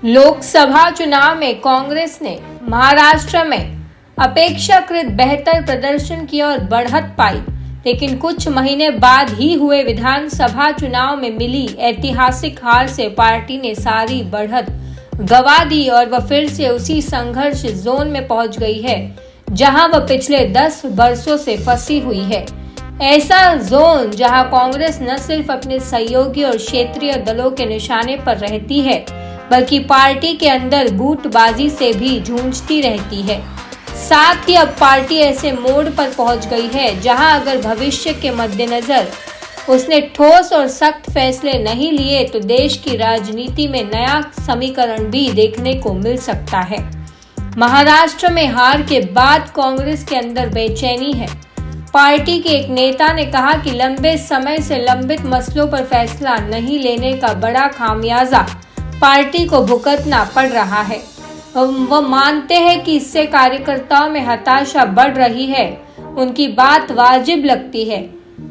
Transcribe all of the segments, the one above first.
लोकसभा चुनाव में कांग्रेस ने महाराष्ट्र में अपेक्षाकृत बेहतर प्रदर्शन किया और बढ़त पाई, लेकिन कुछ महीने बाद ही हुए विधानसभा चुनाव में मिली ऐतिहासिक हार से पार्टी ने सारी बढ़त गंवा दी और वह फिर से उसी संघर्ष जोन में पहुंच गई है जहां वह पिछले 10 वर्षों से फंसी हुई है। ऐसा जोन जहां कांग्रेस न सिर्फ अपने सहयोगी और क्षेत्रीय दलों के निशाने पर रहती है, बल्कि पार्टी के अंदर गुटबाजी से भी जूझती रहती है। साथ ही अब पार्टी ऐसे मोड़ पर पहुंच गई है जहां अगर भविष्य के मद्देनजर उसने ठोस और सख्त फैसले नहीं लिए तो देश की राजनीति में नया समीकरण भी देखने को मिल सकता है। महाराष्ट्र में हार के बाद कांग्रेस के अंदर बेचैनी है। पार्टी के एक नेता ने कहा कि लंबे समय से लंबित मसलों पर फैसला नहीं लेने का बड़ा खामियाजा पार्टी को भुगतना पड़ रहा है। वह मानते हैं कि इससे कार्यकर्ताओं में हताशा बढ़ रही है। उनकी बात वाजिब लगती है।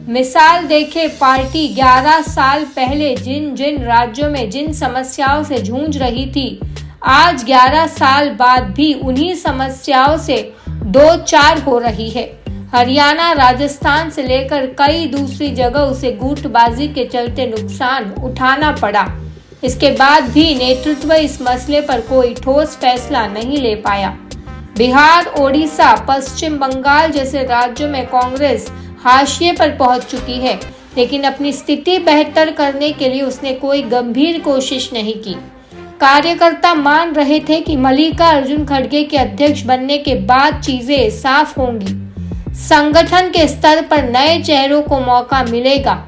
मिसाल देखें, पार्टी 11 साल पहले जिन राज्यों में जिन समस्याओं से जूझ रही थी, आज 11 साल बाद भी उन्हीं समस्याओं से 2-4 हो रही है। हरियाणा, राजस्थान से लेकर कई दूसरी जगह उसे गुटबाजी के चलते नुकसान उठाना पड़ा। इसके बाद भी नेतृत्व इस मसले पर कोई ठोस फैसला नहीं ले पाया। बिहार, ओडिशा, पश्चिम बंगाल जैसे राज्यों में कांग्रेस हाशिए पर पहुंच चुकी है, लेकिन अपनी स्थिति बेहतर करने के लिए उसने कोई गंभीर कोशिश नहीं की। कार्यकर्ता मान रहे थे कि मल्लिकार्जुन खड़गे के अध्यक्ष बनने के बाद चीजें साफ होंगी, संगठन के स्तर पर नए चेहरों को मौका मिलेगा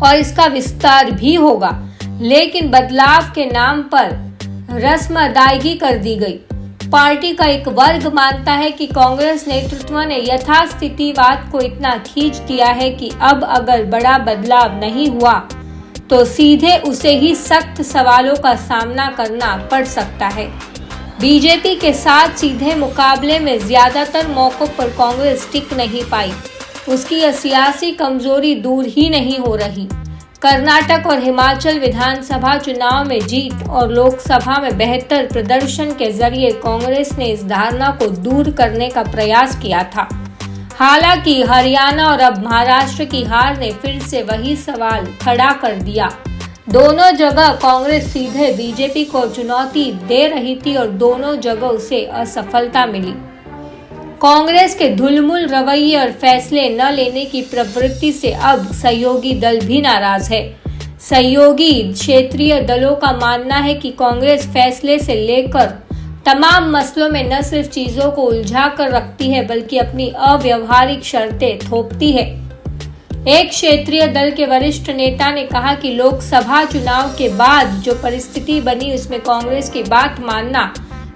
और इसका विस्तार भी होगा, लेकिन बदलाव के नाम पर रस्म अदायगी कर दी गई। पार्टी का एक वर्ग मानता है कि कांग्रेस नेतृत्व ने यथास्थितिवाद को इतना खींच दिया है कि अब अगर बड़ा बदलाव नहीं हुआ तो सीधे उसे ही सख्त सवालों का सामना करना पड़ सकता है। बीजेपी के साथ सीधे मुकाबले में ज्यादातर मौकों पर कांग्रेस टिक नहीं पाई। उसकी यह सियासी कमजोरी दूर ही नहीं हो रही। कर्नाटक और हिमाचल विधानसभा चुनाव में जीत और लोकसभा में बेहतर प्रदर्शन के जरिए कांग्रेस ने इस धारणा को दूर करने का प्रयास किया था। हालांकि हरियाणा और अब महाराष्ट्र की हार ने फिर से वही सवाल खड़ा कर दिया। दोनों जगह कांग्रेस सीधे बीजेपी को चुनौती दे रही थी और दोनों जगह उसे असफलता मिली। कांग्रेस के धुलमुल रवैये और फैसले न लेने की प्रवृत्ति से अब सहयोगी दल भी नाराज है। सहयोगी क्षेत्रीय दलों का मानना है कि कांग्रेस फैसले से लेकर तमाम मसलों में न सिर्फ चीजों को उलझा कर रखती है, बल्कि अपनी अव्यवहारिक शर्तें थोपती है। एक क्षेत्रीय दल के वरिष्ठ नेता ने कहा कि लोकसभा चुनाव के बाद जो परिस्थिति बनी उसमें कांग्रेस की बात मानना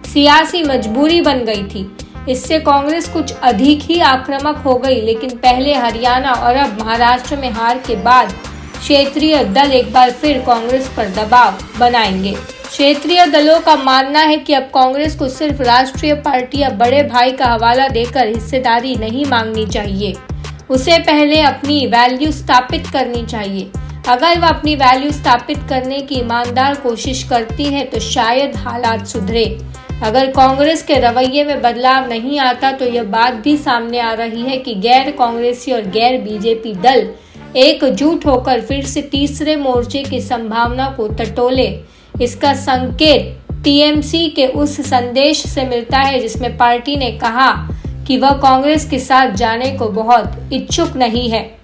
सियासी मजबूरी बन गई थी। इससे कांग्रेस कुछ अधिक ही आक्रामक हो गई, लेकिन पहले हरियाणा और अब महाराष्ट्र में हार के बाद क्षेत्रीय दल एक बार फिर कांग्रेस पर दबाव बनाएंगे। क्षेत्रीय दलों का मानना है कि अब कांग्रेस को सिर्फ राष्ट्रीय पार्टी या बड़े भाई का हवाला देकर हिस्सेदारी नहीं मांगनी चाहिए। उसे पहले अपनी वैल्यू स्थापित करनी चाहिए। अगर वह अपनी वैल्यू स्थापित करने की ईमानदार कोशिश करती है तो शायद हालात सुधरे। अगर कांग्रेस के रवैये में बदलाव नहीं आता तो यह बात भी सामने आ रही है कि गैर कांग्रेसी और गैर बीजेपी दल एकजुट होकर फिर से तीसरे मोर्चे की संभावना को टटोले। इसका संकेत टीएमसी के उस संदेश से मिलता है जिसमें पार्टी ने कहा कि वह कांग्रेस के साथ जाने को बहुत इच्छुक नहीं है।